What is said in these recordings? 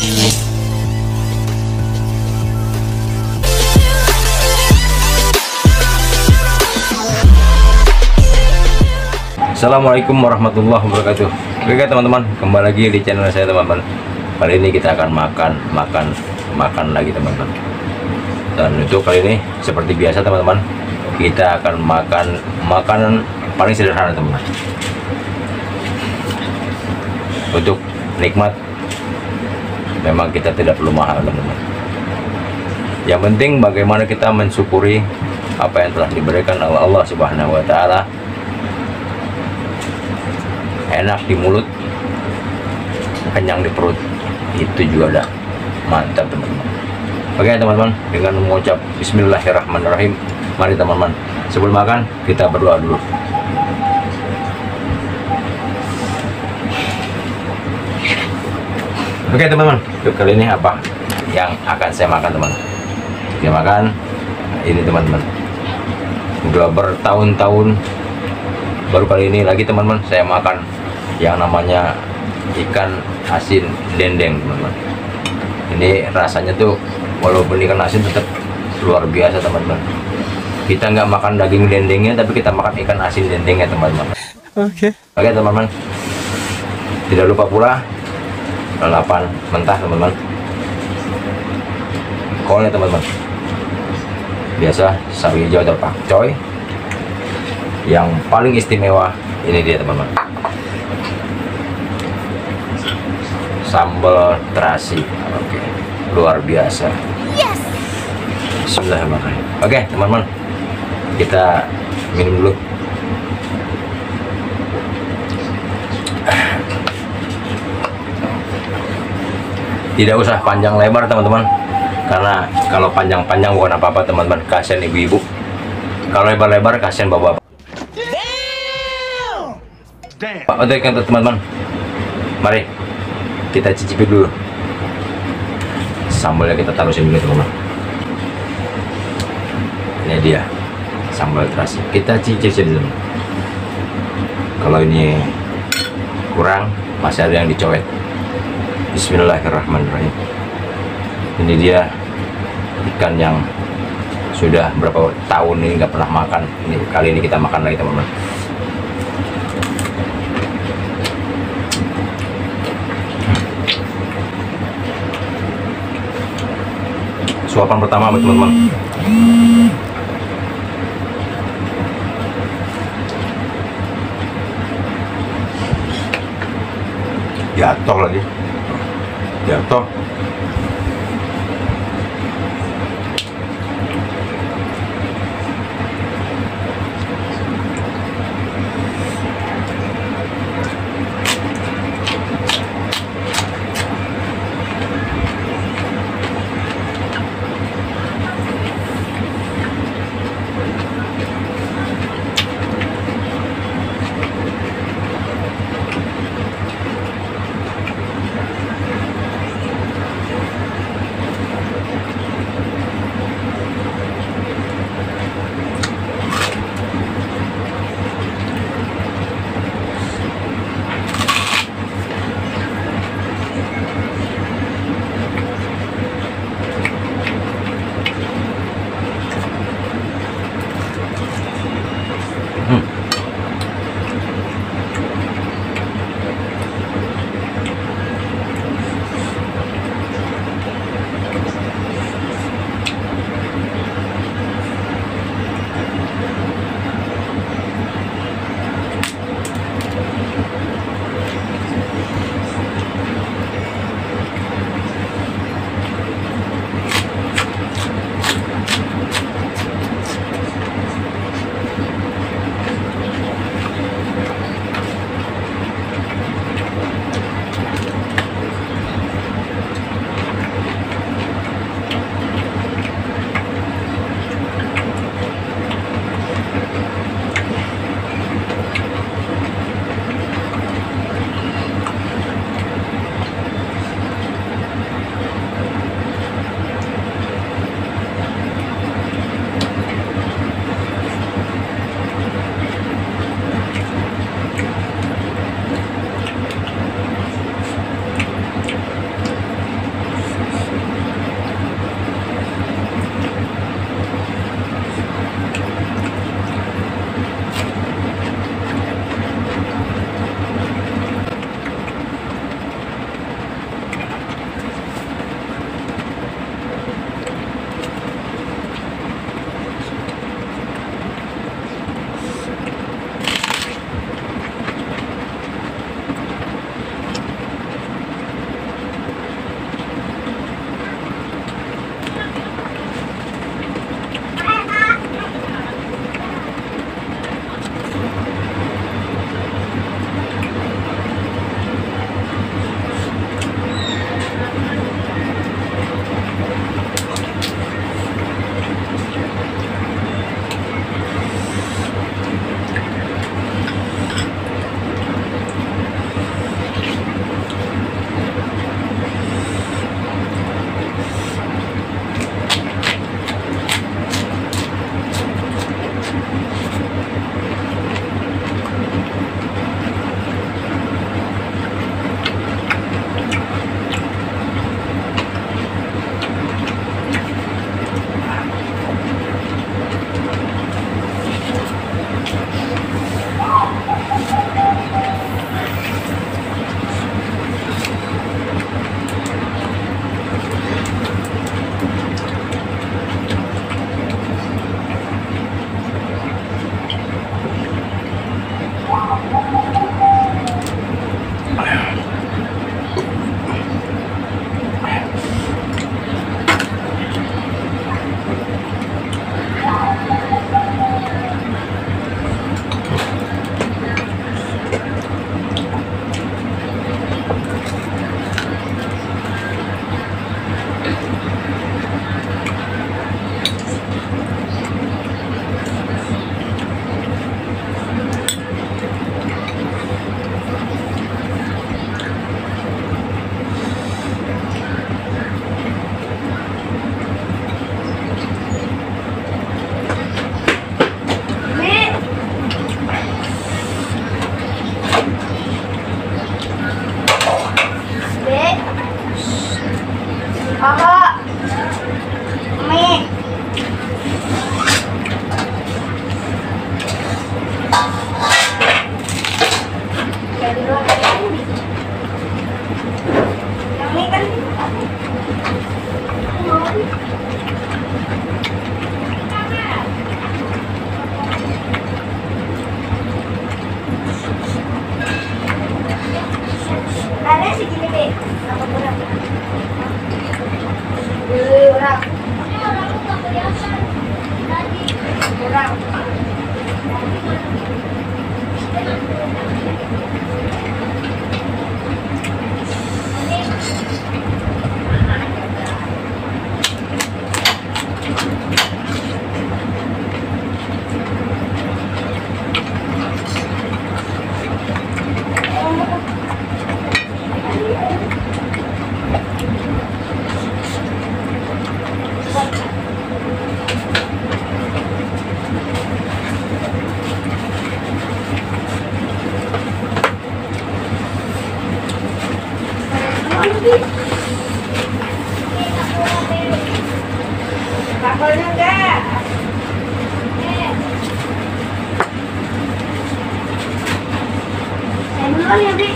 Assalamualaikum warahmatullahi wabarakatuh. Oke teman-teman, kembali lagi di channel saya teman-teman. Kali ini kita akan makan lagi teman-teman. Dan untuk kali ini seperti biasa teman-teman, kita akan makan makanan paling sederhana teman-teman. Untuk nikmat memang kita tidak perlu mahal teman-teman. Yang penting bagaimana kita mensyukuri apa yang telah diberikan oleh Allah Subhanahu wa taala. Enak di mulut, kenyang di perut, itu juga ada mantap teman-teman. Oke teman-teman, dengan mengucap Bismillahirrahmanirrahim, mari teman-teman sebelum makan kita berdoa dulu. Oke teman-teman, untuk kali ini apa yang akan saya makan teman? Saya makan ini teman-teman. Udah bertahun-tahun, baru kali ini lagi teman-teman saya makan yang namanya ikan asin dendeng teman-teman. Ini rasanya tuh walaupun ikan asin tetap luar biasa teman-teman. Kita nggak makan daging dendengnya, tapi kita makan ikan asin dendengnya teman-teman. Oke teman-teman, tidak lupa pula lalapan mentah teman-teman. Kolnya teman-teman, biasa sawi hijau atau pakcoy. Yang paling istimewa ini dia teman-teman, sambal terasi. Oke, luar biasa. Yes. Bismillahirrahmanirrahim. Oke teman-teman, kita minum dulu. Tidak usah panjang lebar teman-teman, karena kalau panjang-panjang bukan apa-apa teman-teman, kasihan ibu-ibu. Kalau lebar-lebar kasihan bapak-bapak. Oke teman-teman, mari kita cicipi dulu. Sambalnya kita taruh sini dulu teman-teman. Ini dia sambal terasi, kita cicip dulu. Kalau ini kurang, masih ada yang dicowet. Bismillahirrahmanirrahim. Ini dia ikan yang sudah berapa tahun ini nggak pernah makan. Ini kali ini kita makan lagi teman-teman. Suapan pertama teman-teman. Jatuh lagi, jatuh. Mama, mie. Jadi dua kali ini. Yang mie kan? Ada segini deh. Apa kurang? Kurang. Kurang. Bakolnya enggak. Saya duluan ya, Bi.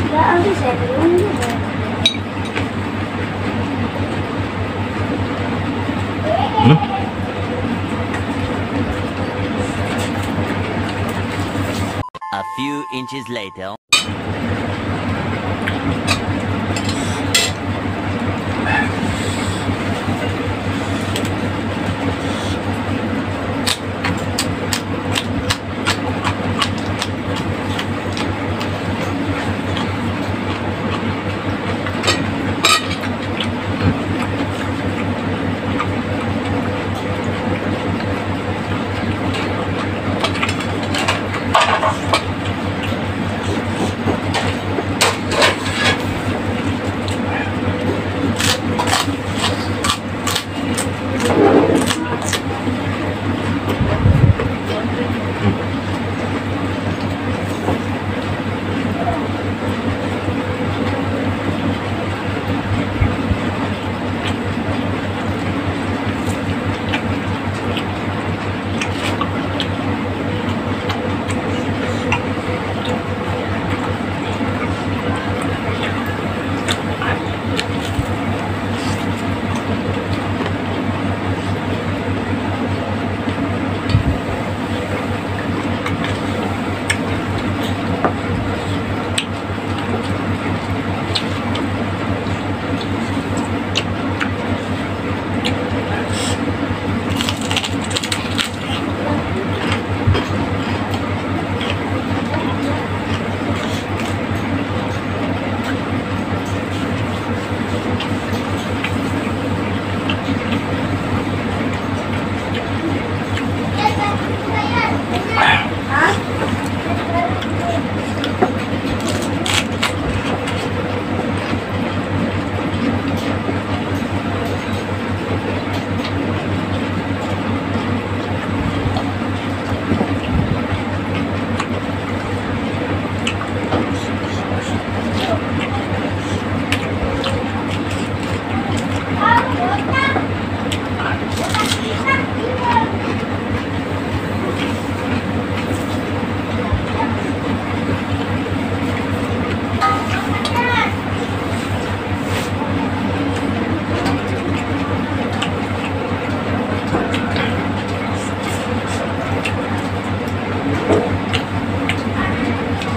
Enggak, nanti saya duluan juga. A few inches later.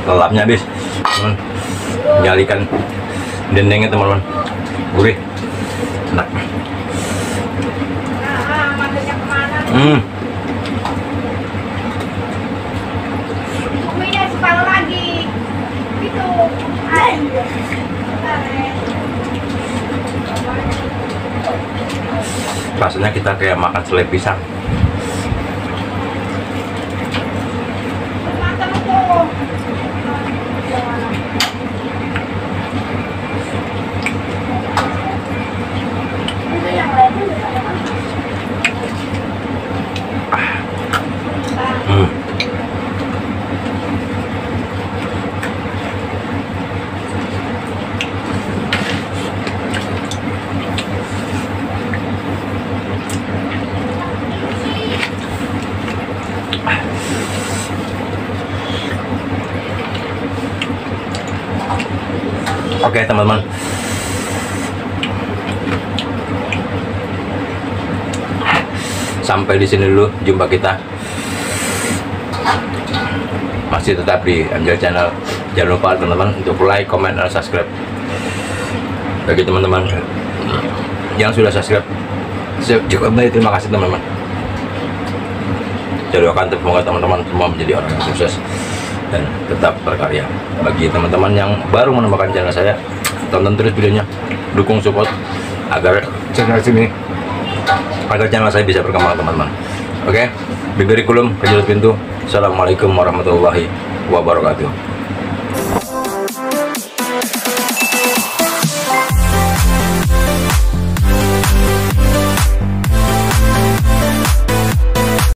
Lelapnya habis, teman. Nyalikan dendengnya teman-teman, gurih, enak. Mantunya kemana? Kuminya separuh lagi. Gitu. Rasanya kita kayak makan selai pisang. Mantap tuh. Itu yang lainnya juga ada kan? Oke teman-teman, sampai di sini dulu jumpa kita. Masih tetap di Angel Channel. Jangan lupa teman-teman untuk like, comment, dan subscribe. Bagi teman-teman yang sudah subscribe, cukup baik, terima kasih teman-teman. Jadi akan semoga teman-teman semua menjadi orang yang sukses dan tetap berkarya. Bagi teman-teman yang baru menemukan channel saya, tonton terus videonya, dukung support agar channel saya bisa berkembang teman-teman. Oke, bibir kulum, kejulut pintu. Assalamualaikum warahmatullahi wabarakatuh.